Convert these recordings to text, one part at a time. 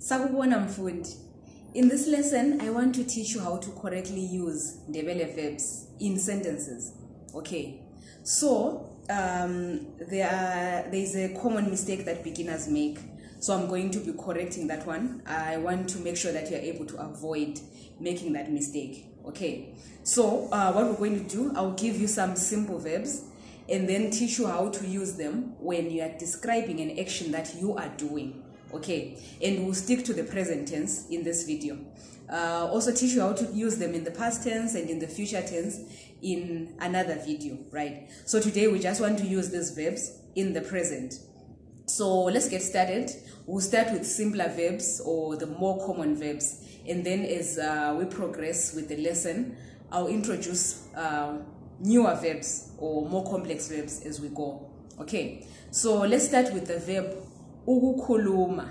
Sakubona mfundi. In this lesson, I want to teach you how to correctly use Ndebele verbs in sentences. Okay, so there is a common mistake that beginners make. So I'm going to be correcting that one. I want to make sure that you're able to avoid making that mistake. Okay, so what we're going to do, I'll give you some simple verbs and then teach you how to use them when you are describing an action that you are doing. Okay, and we'll stick to the present tense in this video. Also teach you how to use them in the past tense and in the future tense in another video, right? So today we just want to use these verbs in the present. So let's get started. We'll start with simpler verbs or the more common verbs, and then as we progress with the lesson, I'll introduce newer verbs or more complex verbs as we go. Okay, so let's start with the verb ukukhuluma,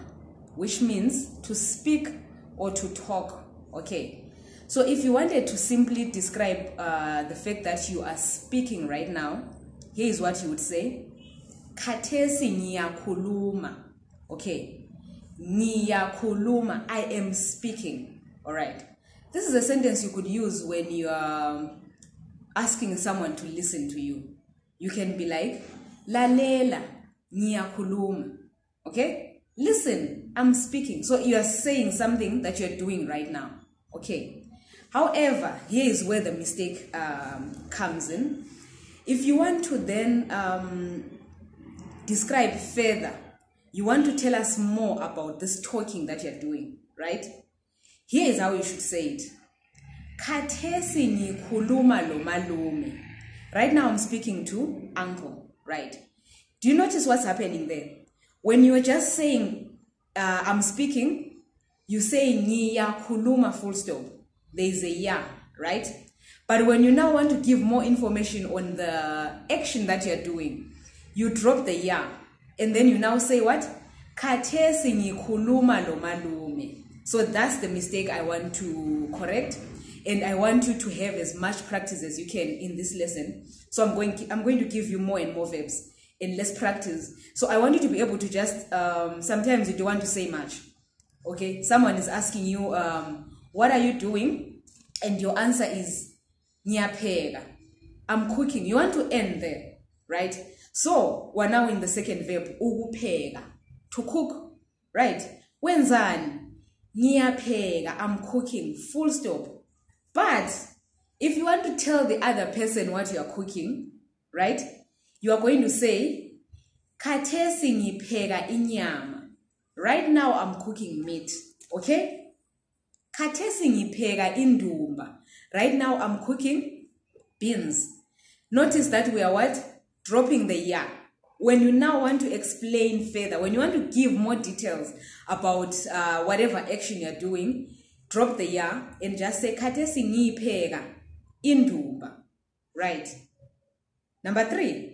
which means to speak or to talk. Okay, so if you wanted to simply describe the fact that you are speaking right now, here is what you would say: khathesi ngiyakhuluma. Okay, ngiyakhuluma, I am speaking. All right, this is a sentence you could use when you are asking someone to listen to you. You can be like, lalela ngiyakhuluma. Okay, listen, I'm speaking. So you are saying something that you're doing right now. Okay, however, here is where the mistake comes in. If you want to then describe further, you want to tell us more about this talking that you're doing, right? Here is how you should say it: khathesi ngikhuluma lo malume. Right now I'm speaking to uncle, right? Do you notice what's happening there? When you're just saying, I'm speaking, you say ngiyakhuluma full stop. There's a ya, right? But when you now want to give more information on the action that you're doing, you drop the ya. And then you now say what? Khathesi ngikhuluma lo malume. So that's the mistake I want to correct. And I want you to have as much practice as you can in this lesson. So I'm going to give you more and more verbs and less practice. So I want you to be able to just, sometimes you don't want to say much. Okay, someone is asking you, what are you doing? And your answer is, ngiyapheka, I'm cooking. You want to end there, right? So we're now in the second verb, ukupheka, to cook, right? Wenzani, ngiyapheka, I'm cooking, full stop. But if you want to tell the other person what you are cooking, right? You are going to say, khathesi ngipheka inyama. Right now I'm cooking meat. Okay? Khathesi ngipheka indumba. Right now I'm cooking beans. Notice that we are what? Dropping the ya. When you now want to explain further, when you want to give more details about whatever action you're doing, drop the ya and just say khathesi ngipheka indumba. Right? Number 3.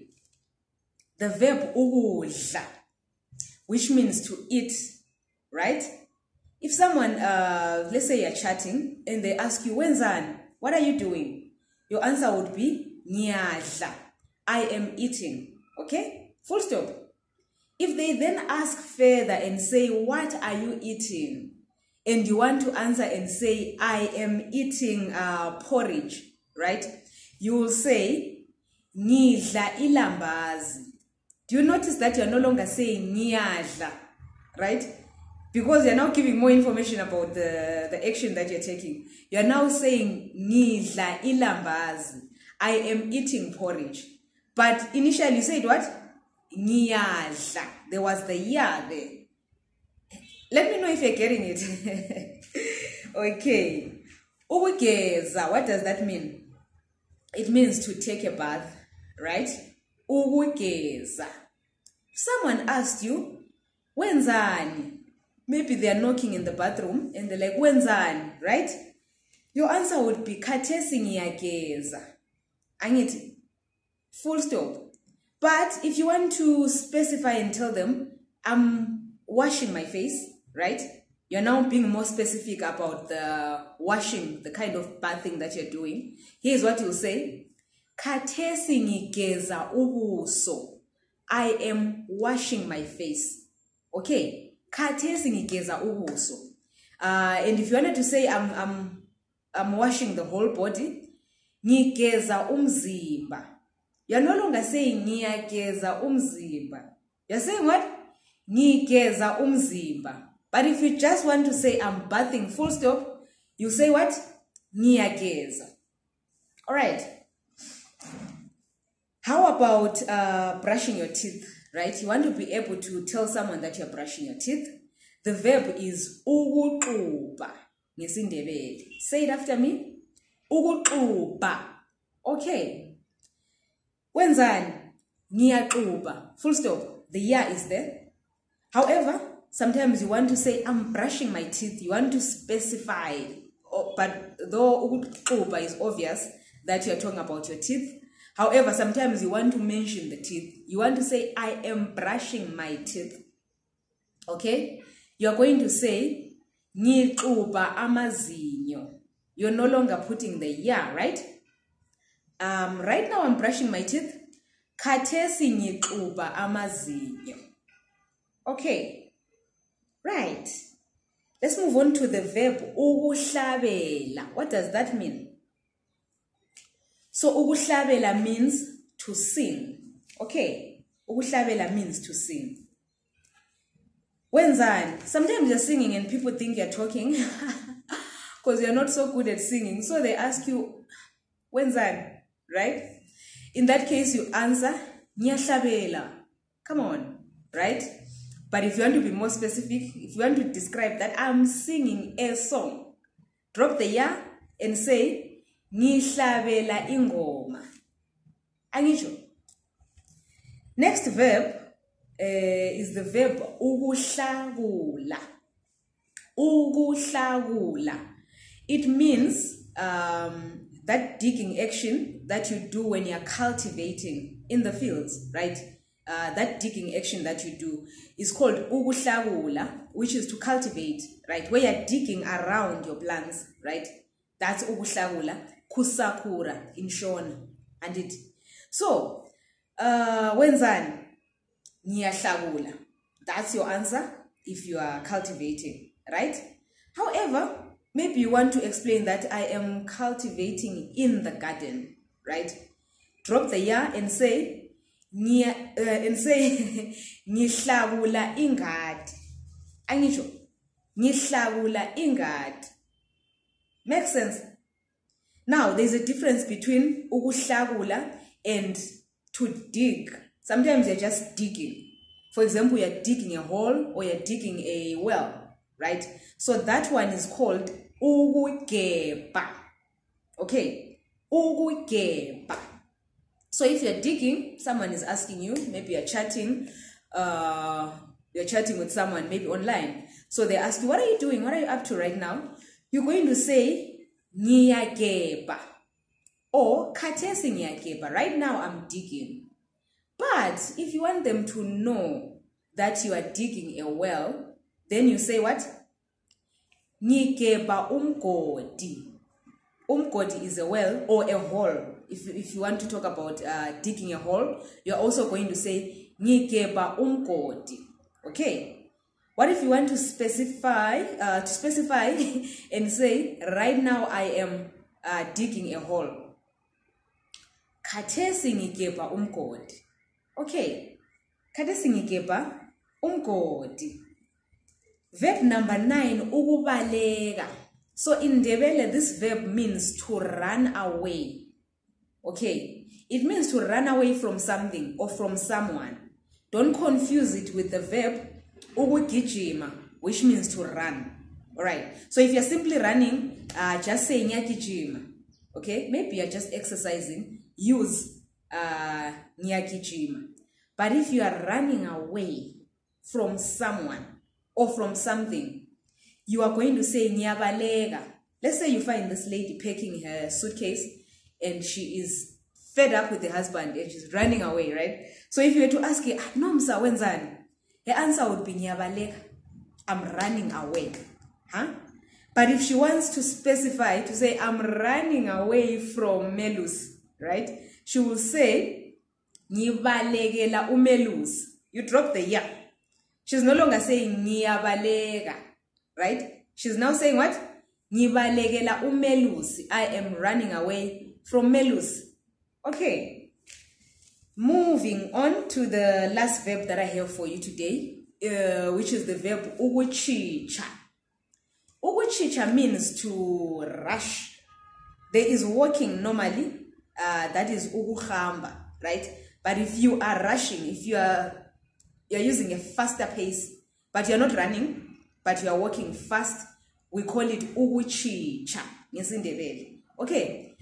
The verb ukudla, which means to eat, right? If someone, let's say you're chatting and they ask you, wenzani, what are you doing? Your answer would be, ngiyadla, I am eating. Okay? Full stop. If they then ask further and say, what are you eating? And you want to answer and say, I am eating porridge, right? You will say, ngidla ilambazi. Do you notice that you're no longer saying ngiyadla, right? Because you're now giving more information about the action that you're taking. You're now saying ngidla ilambazi, I am eating porridge. But initially you said what? Ngiyadla. There was the ya there. Let me know if you're getting it. Okay. Ukugeza, what does that mean? It means to take a bath, right? Ukugeza. Someone asked you, wenzani? Maybe they are knocking in the bathroom and they're like, wenzani, right? Your answer would be khathesi ngiyageza. Angithi? Full stop. But if you want to specify and tell them, I'm washing my face, right? You're now being more specific about the washing, the kind of bathing that you're doing. Here's what you'll say. Khathesi ngigeza ubuso. I am washing my face. Okay? khathesi ngigeza ubuso. And if you wanted to say I'm washing the whole body, ngigeza umzimba. You're no longer saying ngiyageza umzimba. You're saying what? Ngigeza umzimba. But if you just want to say I'm bathing, full stop, you say what? Ngiyageza. All right. How about brushing your teeth, right? You want to be able to tell someone that you're brushing your teeth. The verb is ukuxuba ngesindebele. Say it after me. Ukuxuba. Okay. Wenzani? Ngiyaxuba. Full stop. The ya is there. However, sometimes you want to say I'm brushing my teeth. You want to specify. But though ukuxuba is obvious that you're talking about your teeth. However, sometimes you want to mention the teeth. You want to say, I am brushing my teeth. Okay? You're going to say, ngixuba amazinyo. You're no longer putting the ya, right? Right now I'm brushing my teeth. Khathesi ngixuba amazinyo. Okay. Right. Let's move on to the verb ukuhlabela. What does that mean? So, ukuhlabela means to sing. Okay. Ukuhlabela means to sing. Wenzani? Sometimes you're singing and people think you're talking because you're not so good at singing. So they ask you, wenzani? Right? In that case, you answer, ngiyahlabela. Come on. Right? But if you want to be more specific, if you want to describe that I'm singing a song, drop the ya and say, ngihlabela ingoma. Angisho. Next verb is the verb ukuhlakula. Ukuhlakula. It means that digging action that you do when you're cultivating in the fields, right? That digging action that you do is called ukuhlakula, which is to cultivate, right? Where you're digging around your plants, right? That's ukuhlakula. Kusakura in Shona. And it. So, wenzani? Ngiyahlakula. That's your answer if you are cultivating, right? However, maybe you want to explain that I am cultivating in the garden, right? Drop the ya and say ngihlakula ingadi. Angisho. Ngihlakula ingadi. Makes sense? Now, there's a difference between ukuhlakula and to dig. Sometimes you're just digging. For example, you're digging a hole or you're digging a well, right? So that one is called ukugeba. Okay? Ukugeba. So if you're digging, someone is asking you, maybe you're chatting with someone, maybe online. So they ask you, what are you doing? What are you up to right now? You're going to say, ngiyageba or khathesi ngiyageba. Right now I'm digging. But if you want them to know that you are digging a well, then you say what? Ngigeba umgodi. Umgodi is a well or a hole. If you want to talk about digging a hole, you're also going to say ngigeba umgodi. Okay? What if you want to specify and say, right now I am digging a hole? Khathesi ngigeba umgodi. Okay. Khathesi ngigeba umgodi. Verb number 9, ukubaleka. So in Ndebele, this verb means to run away. Okay. It means to run away from something or from someone. Don't confuse it with the verb ukugijima, which means to run. All right. So if you're simply running, just say ngiyagijima. Okay. Maybe you're just exercising. Use ngiyagijima. But if you are running away from someone or from something, you are going to say ngiyabaleka. Let's say you find this lady packing her suitcase and she is fed up with the husband and she's running away, right? So if you were to ask her, Nomsa wenzani? Her answer would be ngiyabaleka. I'm running away. Huh? But if she wants to specify, to say, I'm running away from Melus, right? She will say, ngibalekela uMelus. You drop the ya. She's no longer saying ngiyabaleka, right? She's now saying what? Ngibalekela uMelusi. I am running away from Melusi. Okay. Moving on to the last verb that I have for you today, which is the verb ukuchicha. Ukuchicha means to rush. There is walking normally, that is ukuhamba, right? But if you are rushing, if you're using a faster pace, but you're not running, but you are walking fast, we call it ukuchicha. Okay.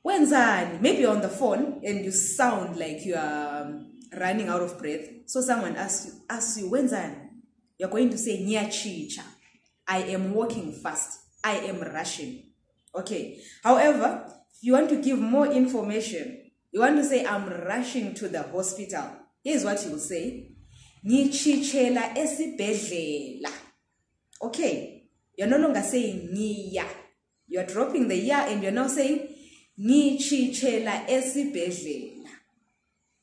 Wenzani? Maybe you're on the phone and you sound like you are running out of breath. So someone asks you, wenzani? You're going to say ngiyachicha. I am walking fast. I am rushing. Okay. However, if you want to give more information, you want to say I'm rushing to the hospital. Here's what you will say. Ngichichela esibhedlela. Okay. You're no longer saying ngiya. You're dropping the ya and you're now saying ngichichela esibhedlela.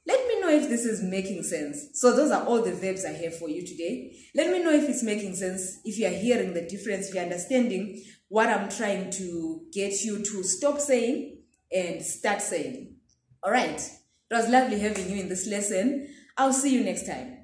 Let me know if this is making sense. So those are all the verbs I have for you today. Let me know if it's making sense, if you are hearing the difference, if you're understanding what I'm trying to get you to stop saying and start saying. All right. It was lovely having you in this lesson. I'll see you next time.